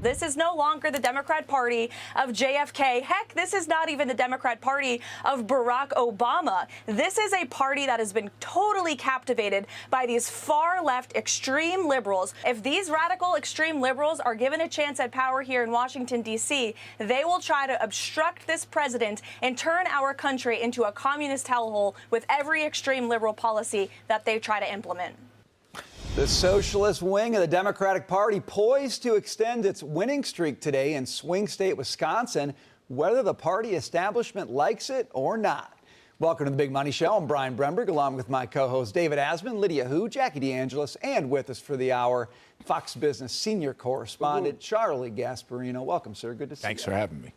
This is no longer the Democrat Party of JFK. Heck, this is not even the Democrat Party of Barack Obama. This is a party that has been totally captivated by these far-left extreme liberals. If these radical extreme liberals are given a chance at power here in Washington, D.C., they will try to obstruct this president and turn our country into a communist hellhole with every extreme liberal policy that they try to implement. The socialist wing of the Democratic Party poised to extend its winning streak today in swing state Wisconsin, whether the party establishment likes it or not. Welcome to the Big Money Show. I'm Brian Bremberg, along with my co-hosts David Asman, Lydia Hu, Jackie DeAngelis, and with us for the hour, Fox Business senior correspondent Charlie Gasparino. Welcome, sir. Good to see you. Thanks for having me.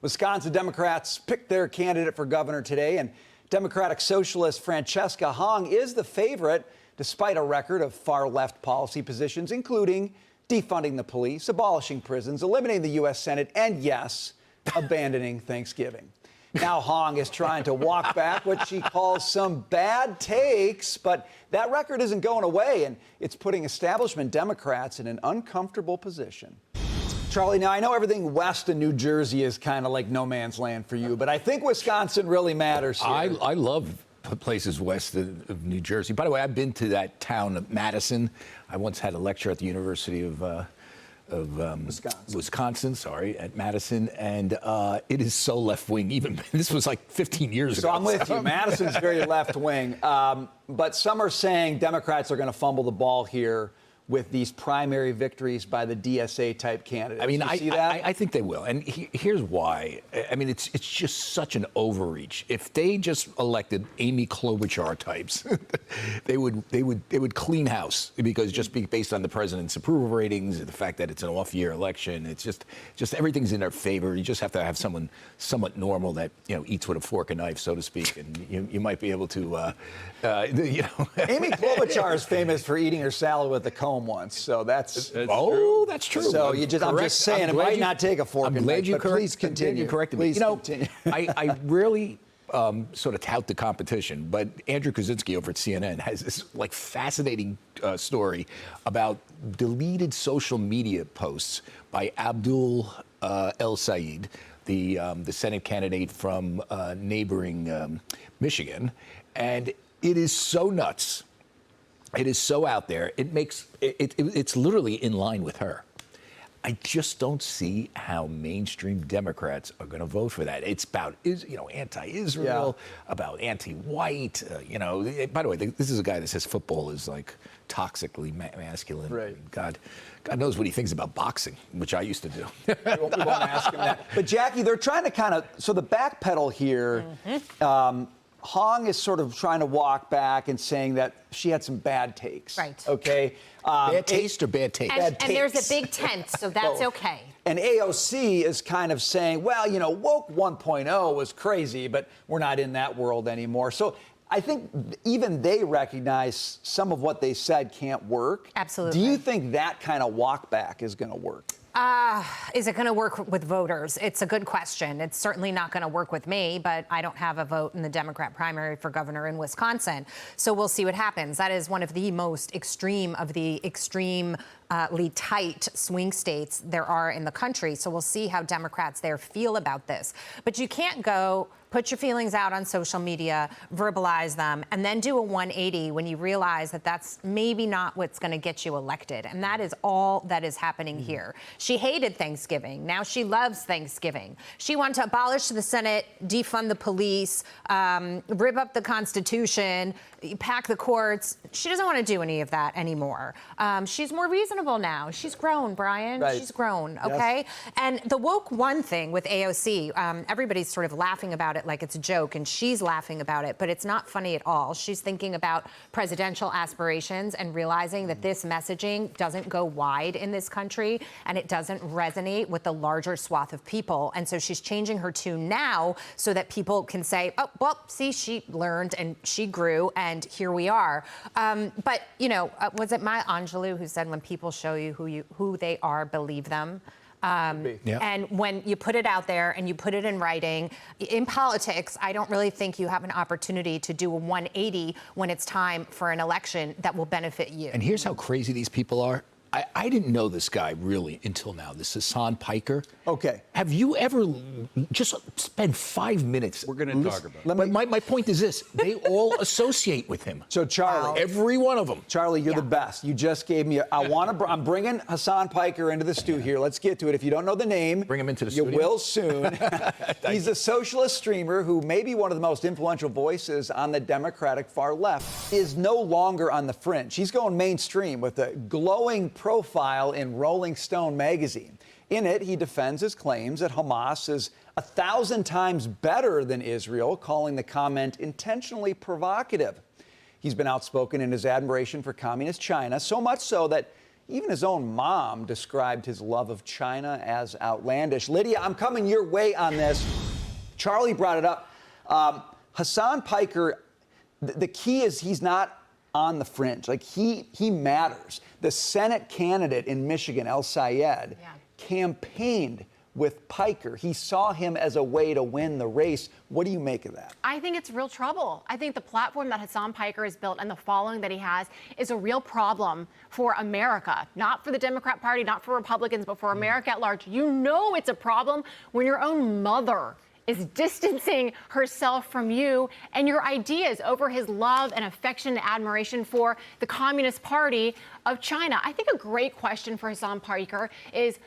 Wisconsin Democrats picked their candidate for governor today, and Democratic Socialist Francesca Hong is the favorite, despite a record of far-left policy positions, including defunding the police, abolishing prisons, eliminating the U.S. Senate, and, yes, abandoning Thanksgiving. Now Hong is trying to walk back what she calls some bad takes, but that record isn't going away, and it's putting establishment Democrats in an uncomfortable position. Charlie, now I know everything west of New Jersey is kind of like no man's land for you, but I think Wisconsin really matters here. I love places west of New Jersey. By the way, I've been to that town of Madison. I once had a lecture at the University of Wisconsin, at Madison, and it is so left-wing. Even this was like 15 years ago. So I'm with you. Madison's very left-wing, but some are saying Democrats are going to fumble the ball here with these primary victories by the DSA-type candidates. I mean, you see that? I think they will, and here's why. I mean, it's just such an overreach. If they just elected Amy Klobuchar types, they would clean house, because based on the president's approval ratings, the fact that it's an off-year election, it's just everything's in their favor. You just have to have someone somewhat normal that eats with a fork and knife, so to speak, and you might be able to Amy Klobuchar is famous for eating her salad with a comb once, so that's true. That's true. So I'm just saying, it might not take a fork and knife, but please continue. You corrected me. Continue. I rarely sort of tout the competition, but Andrew Kaczynski over at CNN has this fascinating story about deleted social media posts by Abdul El Sayed, the Senate candidate from neighboring Michigan, and it is so nuts. It is so out there. It's literally in line with her. I just don't see how mainstream Democrats are going to vote for that. It's about anti-Israel, about anti-white. By the way, this is a guy that says football is like toxically masculine. Right. God knows what he thinks about boxing, which I used to do. we won't ask him that. But Jackie, they're trying to the backpedal here. Mm-hmm. Hong is sort of trying to walk back and saying that she had some bad takes. Right. Okay. Bad taste or bad take? And there's a big tent, so that's okay. And AOC is kind of saying, well, woke 1.0 was crazy, but we're not in that world anymore. So I think even they recognize some of what they said can't work. Absolutely. Do you think that kind of walk back is going to work? Is it going to work with voters? It's a good question. It's certainly not going to work with me, but I don't have a vote in the Democrat primary for governor in Wisconsin. So we'll see what happens. That is one of the most extreme of the extremely tight swing states there are in the country. So we'll see how Democrats there feel about this. But you can't go put your feelings out on social media, verbalize them, and then do a 180 when you realize that that's maybe not what's going to get you elected. And that is all that is happening here. She hated Thanksgiving. Now she loves Thanksgiving. She wanted to abolish the Senate, defund the police, rip up the Constitution, pack the courts. She doesn't want to do any of that anymore. She's more reasonable now. She's grown, Brian. Right. She's grown, okay? Yes. And the woke one thing with AOC, everybody's sort of laughing about it like it's a joke, and she's laughing about it, but it's not funny at all. She's thinking about presidential aspirations and realizing that this messaging doesn't go wide in this country, and it doesn't resonate with the larger swath of people. And so she's changing her tune now so that people can say, oh, well, see, she learned and she grew, and here we are. But, was it Maya Angelou who said, when people show you who they are, believe them? And when you put it out there and you put it in writing, in politics, I don't really think you have an opportunity to do a 180 when it's time for an election that will benefit you. And here's how crazy these people are. I didn't know this guy really until now, this Hasan Piker. Okay. Have you ever just spend 5 minutes? We're going to talk about it. But my point is this. They all associate with him. So, Charlie. Every one of them. Charlie, you're the best. You just gave me I'm bringing Hasan Piker into the stew here. Let's get to it. If you don't know the name, bring him into the you studio. will soon. He's a socialist streamer who may be one of the most influential voices on the Democratic far left. He is no longer on the fringe. He's going mainstream with a glowing profile in Rolling Stone magazine. In it, he defends his claims that Hamas is 1,000 times better than Israel, calling the comment intentionally provocative. He's been outspoken in his admiration for communist China, so much so that even his own mom described his love of China as outlandish. Lydia, I'm coming your way on this. Charlie brought it up. Hasan Piker, the key is he's not on the fringe. Like, he matters. The Senate candidate in Michigan, El Sayed, campaigned with Piker. He saw him as a way to win the race. What do you make of that? I think it's real trouble. I think the platform that Hasan Piker has built and the following that he has is a real problem for America, not for the Democrat Party, not for Republicans, but for America at large. You know it's a problem when your own mother is distancing herself from you and your ideas over his love and affection and admiration for the Communist Party of China. I think a great question for Hasan Piker is,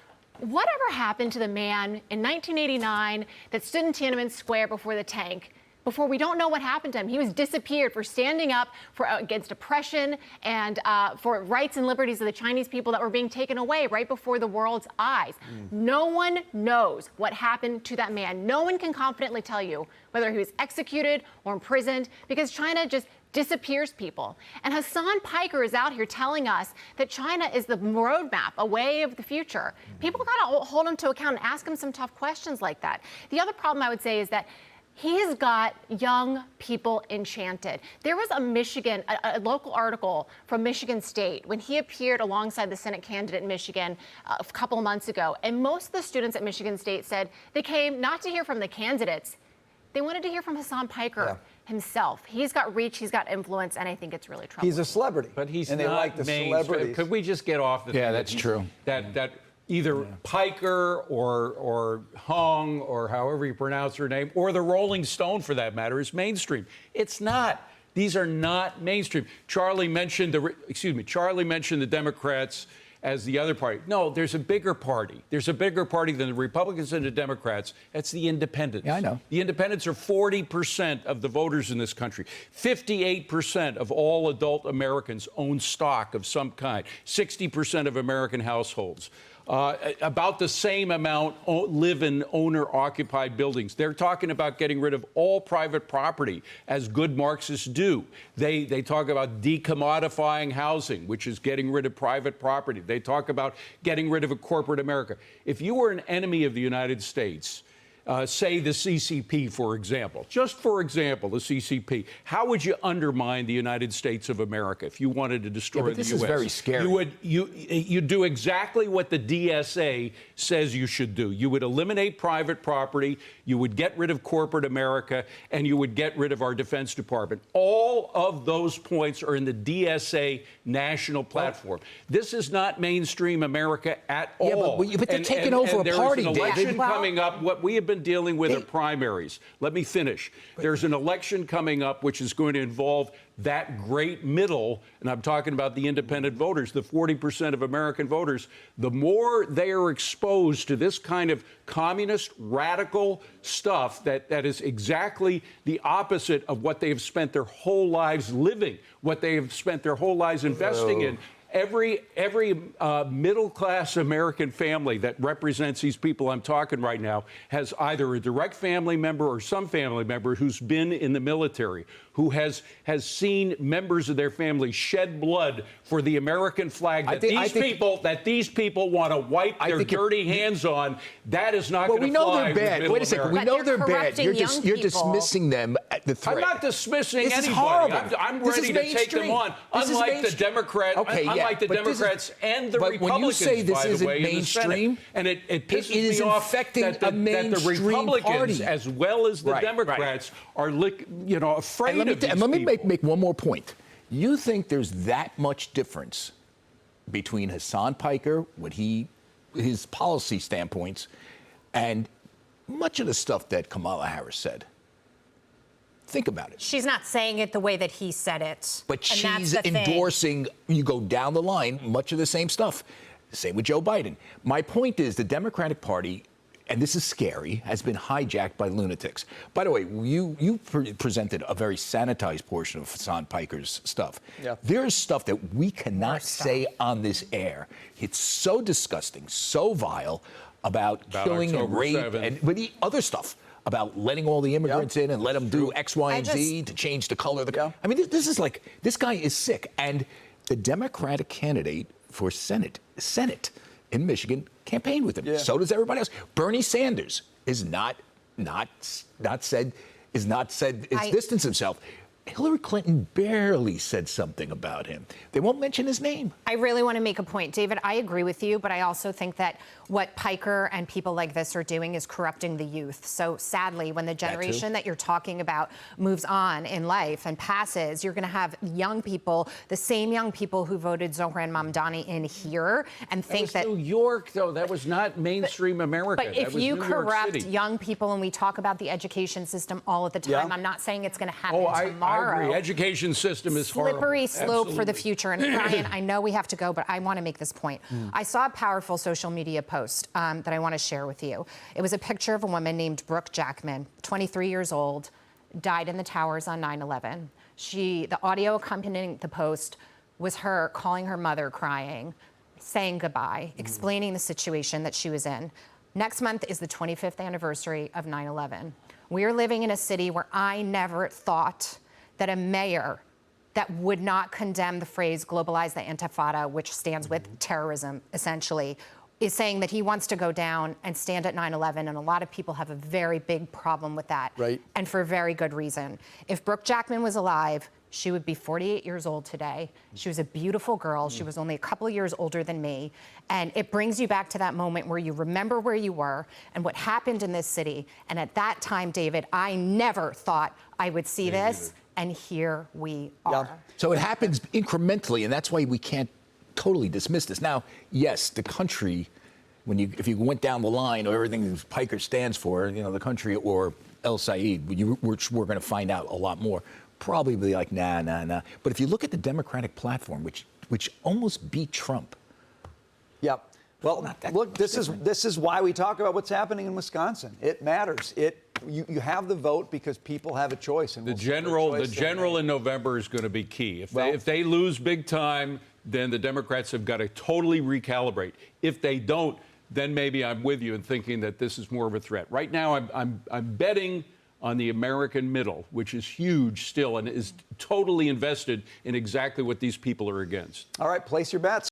whatever happened to the man in 1989 that stood in Tiananmen Square before the tank? Before, we don't know what happened to him. He was disappeared for standing up against oppression and for rights and liberties of the Chinese people that were being taken away right before the world's eyes. No one knows what happened to that man. No one can confidently tell you whether he was executed or imprisoned, because China just disappears people. And Hasan Piker is out here telling us that China is the roadmap, a way of the future. People got to hold him to account and ask him some tough questions like that. The other problem I would say is that he has got young people enchanted. There was a local article from Michigan State when he appeared alongside the Senate candidate in Michigan a couple of months ago. And most of the students at Michigan State said they came not to hear from the candidates. They wanted to hear from Hasan Piker himself. He's got reach, he's got influence, and I think it's really troubling. He's a celebrity. But he's and not they like the celebrities. Could we just get off the Yeah, that's true. That either Piker or Hung, or however you pronounce her name, or the Rolling Stone for that matter, is mainstream. It's not. These are not mainstream. Charlie mentioned the Democrats as the other party. No, there's a bigger party. There's a bigger party than the Republicans and the Democrats. That's the independents. Yeah, I know. The independents are 40% of the voters in this country. 58% of all adult Americans own stock of some kind. 60% of American households. About the same amount live in owner-occupied buildings. They're talking about getting rid of all private property, as good Marxists do. They talk about decommodifying housing, which is getting rid of private property. They talk about getting rid of a corporate America. If you were an enemy of the United States, say the CCP, for example, just for example, the CCP, how would you undermine the United States of America if you wanted to destroy the U.S.? This is very scary. You do exactly what the DSA says you should do. You would eliminate private property, you would get rid of corporate America, and you would get rid of our Defense Department. All of those points are in the DSA national platform. This is not mainstream America at all. But they're taking over a party, There's an election David. coming up. What we have been dealing with are primaries. Let me finish. There's an election coming up which is going to involve that great middle, and I'm talking about the independent voters, the 40% of American voters. The more they are exposed to this kind of communist, radical stuff that is exactly the opposite of what they have spent their whole lives living, what they have spent their whole lives investing in. Every middle-class American family that represents these people I'm talking right now has either a direct family member or some family member who's been in the military, who has seen members of their family shed blood for the American flag that these people want to wipe their dirty hands on. That is not going to fly. We know they're bad. Wait a second. We know they're bad. You're dismissing them at the threat. I'm not dismissing this anybody. Is horrible. I'm ready to take them on. Unlike the Democrats. Unlike the Democrats and the Republicans, when you say this isn't mainstream, and it pisses me off that the Republicans, party. as well as the Democrats, are afraid of these people. And let me make one more point. You think there's that much difference between Hasan Piker, his policy standpoints, and much of the stuff that Kamala Harris said. Think about it. She's not saying it the way that he said it. But and that's she's the thing. endorsing, you go down the line, much of the same stuff. Same with Joe Biden. My point is the Democratic Party, and this is scary, has been hijacked by lunatics. By the way, you presented a very sanitized portion of Hasan Piker's stuff. Yeah. There's stuff that we cannot say on this air. It's so disgusting, so vile about killing and October rape 7th. but the other stuff about letting all the immigrants in and let them do X, Y, and Z to change the color of the Yeah. I mean, this is like, this guy is sick. And the Democratic candidate for Senate in Michigan campaigned with him. Yeah. So does everybody else. Bernie Sanders is distanced himself. Hillary Clinton barely said something about him. They won't mention his name. I really want to make a point. David, I agree with you, but I also think that what Piker and people like this are doing is corrupting the youth. So sadly, when the generation that you're talking about moves on in life and passes, you're going to have young people, the same young people who voted Zohran Mamdani in here and think that... New York, though. That was not mainstream America. But That if was you New York corrupt City. young people, and we talk about the education system all of the time, Yeah. I'm not saying it's going to happen I tomorrow. agree. Education system is horrible. Slippery slope for the Absolutely. future. And Brian, I know we have to go, but I want to make this point. I saw a powerful social media post that I want to share with you. It was a picture of a woman named Brooke Jackman, 23 years old, died in the towers on 9/11. The audio accompanying the post was her calling her mother, crying, saying goodbye, explaining the situation that she was in. Next month is the 25th anniversary of 9/11. We are living in a city where I never thought that a mayor that would not condemn the phrase globalize the Intifada, which stands with terrorism, essentially, is saying that he wants to go down and stand at 9/11, and a lot of people have a very big problem with that. Right. And for a very good reason. If Brooke Jackman was alive, she would be 48 years old today. She was a beautiful girl. She was only a couple of years older than me. And it brings you back to that moment where you remember where you were and what happened in this city. And at that time, David, I never thought I would see this. And here we are. Yeah. So it happens incrementally, and that's why we can't totally dismiss this. Now, yes, the country, if you went down the line or everything Piker stands for, the country or El Said, which we're going to find out a lot more, probably be like, nah. But if you look at the Democratic platform, which almost beat Trump. Yep. Well, look, this is why we talk about what's happening in Wisconsin. It matters. You have the vote because people have a choice. And The general in November is going to be key. If they lose big time, then the Democrats have got to totally recalibrate. If they don't, then maybe I'm with you in thinking that this is more of a threat. Right now, I'm betting on the American middle, which is huge still and is totally invested in exactly what these people are against. All right, place your bets.